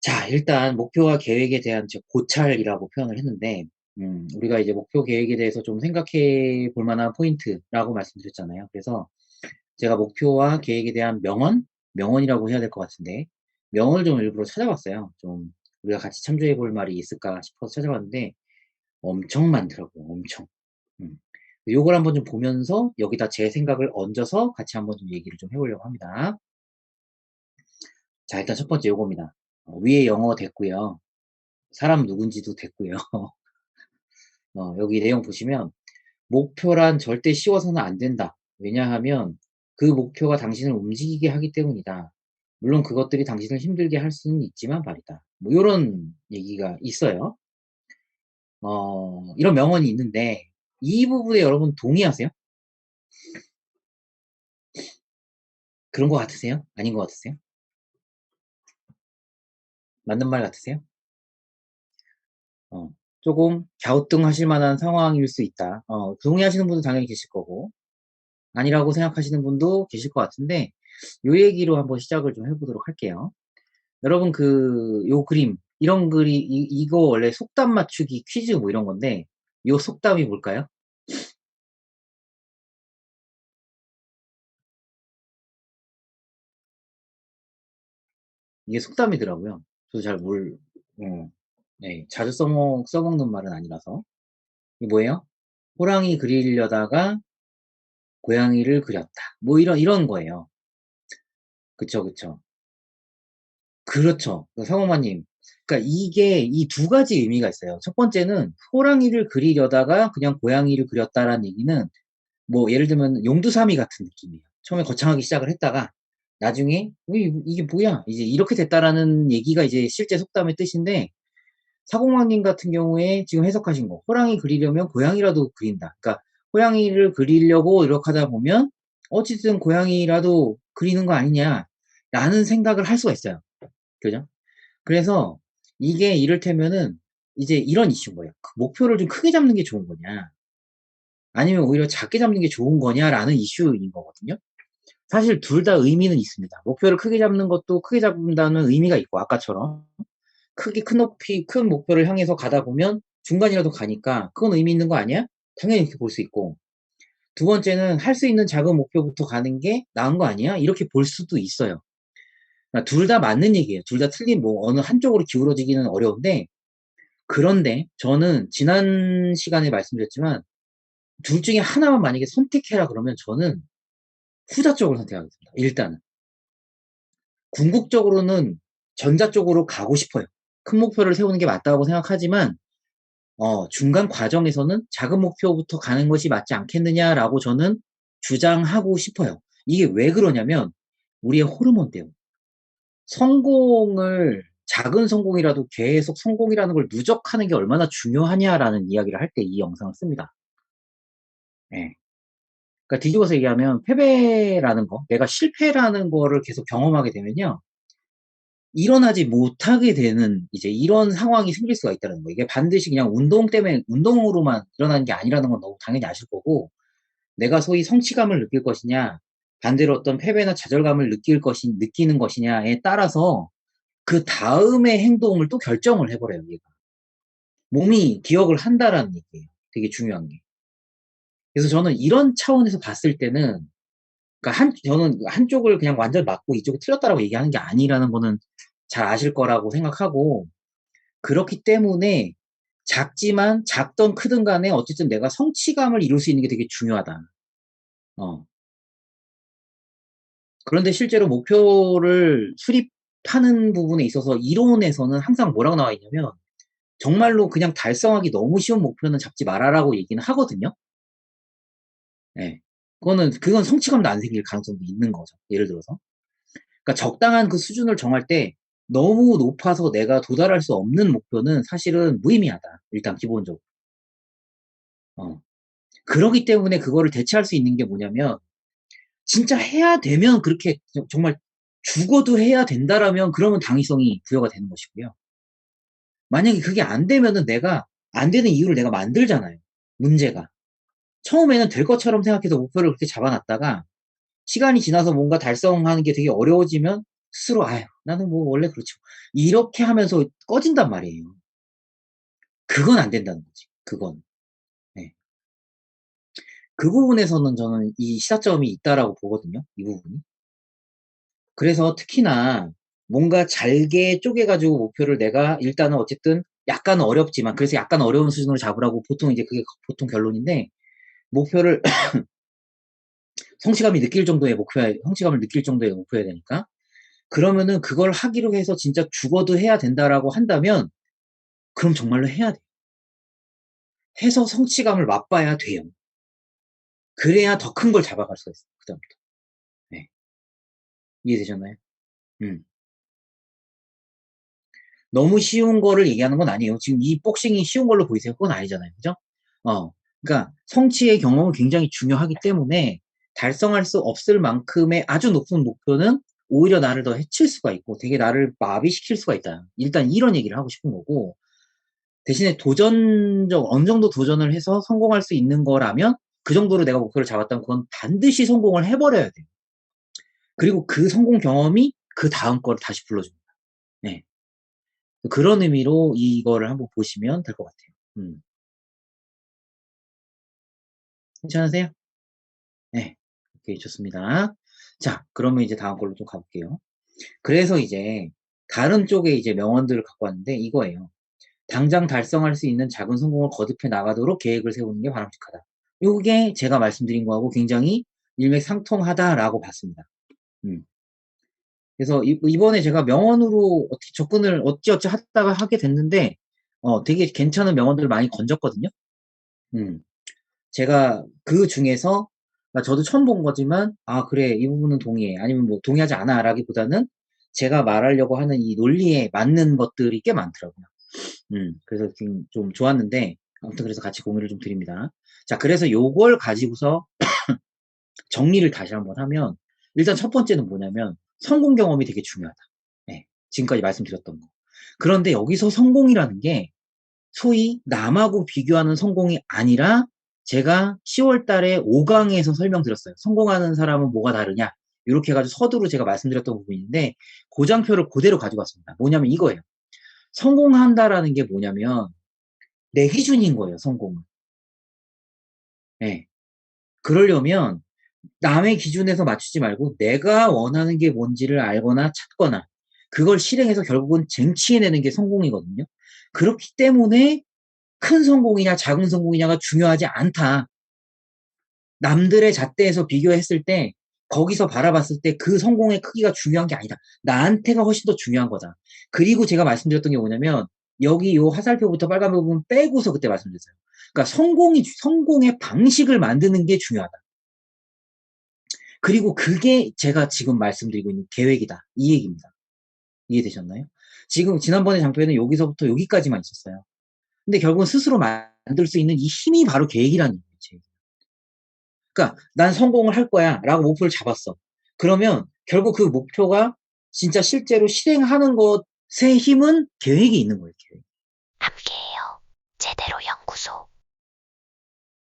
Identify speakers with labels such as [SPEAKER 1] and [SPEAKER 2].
[SPEAKER 1] 자, 일단 목표와 계획에 대한 고찰이라고 표현을 했는데, 우리가 이제 목표 계획에 대해서 좀 생각해 볼 만한 포인트라고 말씀드렸잖아요. 그래서 제가 목표와 계획에 대한 명언이라고 해야 될 것 같은데, 명언을 좀 일부러 찾아봤어요. 좀 우리가 같이 참조해 볼 말이 있을까 싶어서 찾아봤는데, 엄청 많더라고요. 엄청. 음. 요걸 한번 좀 보면서 여기다 제 생각을 얹어서 같이 한번 좀 얘기를 좀 해보려고 합니다. 자, 일단 첫 번째 요겁니다. 위에 영어 됐고요. 사람 누군지도 됐고요. 여기 내용 보시면 목표란 절대 씌워서는 안 된다. 왜냐하면 그 목표가 당신을 움직이게 하기 때문이다. 물론 그것들이 당신을 힘들게 할 수는 있지만 말이다. 뭐 요런 얘기가 있어요. 이런 명언이 있는데 이 부분에 여러분 동의하세요? 그런 것 같으세요? 아닌 것 같으세요? 맞는 말 같으세요? 어, 조금 갸우뚱하실 만한 상황일 수 있다. 동의하시는 분도 당연히 계실 거고 아니라고 생각하시는 분도 계실 것 같은데 요 얘기로 한번 시작을 좀 해보도록 할게요. 여러분 요 그림 이런 이거 원래 속담 맞추기 퀴즈 뭐 이런 건데 요 속담이 뭘까요? 이게 속담이더라고요. 저도 네, 자주 써먹는 말은 아니라서 이게 뭐예요? 호랑이 그리려다가 고양이를 그렸다. 뭐 이런 거예요. 그쵸, 그쵸. 그렇죠. 상호마님. 그러니까 이게 이 두 가지 의미가 있어요. 첫 번째는 호랑이를 그리려다가 그냥 고양이를 그렸다라는 얘기는 뭐 예를 들면 용두사미 같은 느낌이에요. 처음에 거창하게 시작을 했다가 나중에 이게 뭐야? 이제 이렇게 됐다라는 얘기가 이제 실제 속담의 뜻인데 사공왕님 같은 경우에 지금 해석하신 거 호랑이 그리려면 고양이라도 그린다. 그러니까 호랑이를 그리려고 노력하다 보면 어쨌든 고양이라도 그리는 거 아니냐라는 생각을 할 수가 있어요. 그죠? 그래서 이게 이를테면은 이제 이런 이슈인 거예요. 그 목표를 좀 크게 잡는 게 좋은 거냐, 아니면 오히려 작게 잡는 게 좋은 거냐라는 이슈인 거거든요. 사실 둘 다 의미는 있습니다. 목표를 크게 잡는 것도 크게 잡는다는 의미가 있고, 아까처럼 큰 높이, 큰 목표를 향해서 가다 보면 중간이라도 가니까 그건 의미 있는 거 아니야? 당연히 이렇게 볼 수 있고, 두 번째는 할 수 있는 작은 목표부터 가는 게 나은 거 아니야? 이렇게 볼 수도 있어요. 둘 다 맞는 얘기예요. 둘 다 틀린 뭐 어느 한쪽으로 기울어지기는 어려운데, 그런데 저는 지난 시간에 말씀드렸지만 둘 중에 하나만 만약에 선택해라 그러면 저는 후자 쪽을 선택하겠습니다. 일단은 궁극적으로는 전자 쪽으로 가고 싶어요. 큰 목표를 세우는 게 맞다고 생각하지만 중간 과정에서는 작은 목표부터 가는 것이 맞지 않겠느냐라고 저는 주장하고 싶어요. 이게 왜 그러냐면 우리의 호르몬 때문에 작은 성공이라도 계속 성공이라는 걸 누적하는 게 얼마나 중요하냐라는 이야기를 할 때 이 영상을 씁니다. 네. 그러니까 뒤집어서 얘기하면 패배라는 거, 내가 실패라는 거를 계속 경험하게 되면요. 일어나지 못하게 되는 이제 이런 상황이 생길 수가 있다는 거. 이게 반드시 그냥 운동으로만 일어나는 게 아니라는 건 너무 당연히 아실 거고, 내가 소위 성취감을 느낄 것이냐, 반대로 어떤 패배나 좌절감을 느끼는 것이냐에 따라서 그 다음의 행동을 또 결정을 해버려요, 얘가. 몸이 기억을 한다라는 얘기예요. 되게 중요한 게. 그래서 저는 이런 차원에서 봤을 때는 그러니까 저는 한쪽을 그냥 완전 맞고 이쪽이 틀렸다라고 얘기하는 게 아니라는 거는 잘 아실 거라고 생각하고, 그렇기 때문에 작지만 작던 크든 간에 어쨌든 내가 성취감을 이룰 수 있는 게 되게 중요하다. 어. 그런데 실제로 목표를 수립하는 부분에 있어서 이론에서는 항상 뭐라고 나와 있냐면 정말로 그냥 달성하기 너무 쉬운 목표는 잡지 말아라고 얘기는 하거든요. 예. 그건 성취감도 안 생길 가능성도 있는 거죠. 예를 들어서. 그러니까 적당한 그 수준을 정할 때 너무 높아서 내가 도달할 수 없는 목표는 사실은 무의미하다. 일단 기본적으로. 어. 그러기 때문에 그거를 대체할 수 있는 게 뭐냐면 진짜 해야 되면 그렇게 정말 죽어도 해야 된다라면 그러면 당위성이 부여가 되는 것이고요. 만약에 그게 안 되면은 내가 안 되는 이유를 내가 만들잖아요. 문제가. 처음에는 될 것처럼 생각해서 목표를 그렇게 잡아놨다가 시간이 지나서 뭔가 달성하는 게 되게 어려워지면 스스로 "아유 나는 뭐 원래 그렇지." 이렇게 하면서 꺼진단 말이에요. 그건 안 된다는 거지 그건. 네. 그 부분에서는 저는 이 시사점이 있다라고 보거든요 이 부분이. 그래서 특히나 뭔가 잘게 쪼개 가지고 목표를 내가 일단은 어쨌든 약간은 어렵지만 그래서 약간 어려운 수준으로 잡으라고 보통 이제 그게 보통 결론인데 목표를 성취감이 느낄 정도의 목표야 성취감을 느낄 정도의 목표여야 되니까. 그러면은 그걸 하기로 해서 진짜 죽어도 해야 된다라고 한다면 그럼 정말로 해야 돼요. 해서 성취감을 맛봐야 돼요. 그래야 더 큰 걸 잡아갈 수가 있어요 그다음부터. 네. 이해되셨나요? 음. 너무 쉬운 거를 얘기하는 건 아니에요. 지금 이 복싱이 쉬운 걸로 보이세요? 그건 아니잖아요. 그죠? 어. 그러니까 성취의 경험은 굉장히 중요하기 때문에 달성할 수 없을 만큼의 아주 높은 목표는 오히려 나를 더 해칠 수가 있고 되게 나를 마비시킬 수가 있다. 일단 이런 얘기를 하고 싶은 거고 대신에 도전적 어느 정도 도전을 해서 성공할 수 있는 거라면 그 정도로 내가 목표를 잡았다면 그건 반드시 성공을 해 버려야 돼요. 그리고 그 성공 경험이 그다음 거를 다시 불러줍니다. 네. 그런 의미로 이거를 한번 보시면 될 것 같아요. 괜찮으세요? 네. 오케이 좋습니다. 자 그러면 이제 다음 걸로 좀 가 볼게요. 그래서 이제 다른 쪽에 이제 명언들을 갖고 왔는데 이거예요. "당장 달성할 수 있는 작은 성공을 거듭해 나가도록 계획을 세우는 게 바람직하다." 요게 제가 말씀드린 거하고 굉장히 일맥상통하다라고 봤습니다. 음. 그래서 이번에 제가 명언으로 어떻게 접근을 어찌어찌 하다가 하게 됐는데 되게 괜찮은 명언들을 많이 건졌거든요. 음. 제가 그중에서 그러니까 저도 처음 본 거지만 '아 그래. 이 부분은 동의해.' 아니면 뭐 '동의하지 않아.'라기보다는 제가 말하려고 하는 이 논리에 맞는 것들이 꽤 많더라고요. 그래서 좀 좋았는데 아무튼 그래서 같이 공유를 좀 드립니다. 자 그래서 요걸 가지고서 정리를 다시 한번 하면 일단 첫 번째는 뭐냐면 성공 경험이 되게 중요하다. 예. 지금까지 말씀드렸던 거. 그런데 여기서 성공이라는 게 소위 남하고 비교하는 성공이 아니라 제가 10월 달에 5 강에서 설명드렸어요. "성공하는 사람은 뭐가 다르냐." 요렇게 해 가지고 서두로 제가 말씀드렸던 부분인데 고장표를 고대로 가지고 왔습니다. 뭐냐면 이거예요. 성공한다라는 게 뭐냐면 내 기준인 거예요 성공은. 예. 그러려면 남의 기준에서 맞추지 말고 내가 원하는 게 뭔지를 알거나 찾거나 그걸 실행해서 결국은 쟁취해 내는 게 성공이거든요. 그렇기 때문에 큰 성공이냐 작은 성공이냐가 중요하지 않다. 남들의 잣대에서 비교했을 때 거기서 바라봤을 때 그 성공의 크기가 중요한 게 아니다. 나한테가 훨씬 더 중요한 거다. 그리고 제가 말씀드렸던 게 뭐냐면 여기 요 화살표부터 빨간 부분 빼고서 그때 말씀드렸어요. 그러니까 성공의 방식을 만드는 게 중요하다. 그리고 그게 제가 지금 말씀드리고 있는 계획이다. 이 얘기입니다. 이해되셨나요? 지금 지난번에 장표에는 여기서부터 여기까지만 있었어요. 근데 결국은 스스로 만들 수 있는 이 힘이 바로 계획이라는 얘기죠. 그러니까 '난 성공을 할 거야.'라고 목표를 잡았어. 그러면 결국 그 목표가 진짜 실제로 실행하는 것의 힘은 계획이 있는 거예요, 계획.
[SPEAKER 2] 함께해요. 제대로 영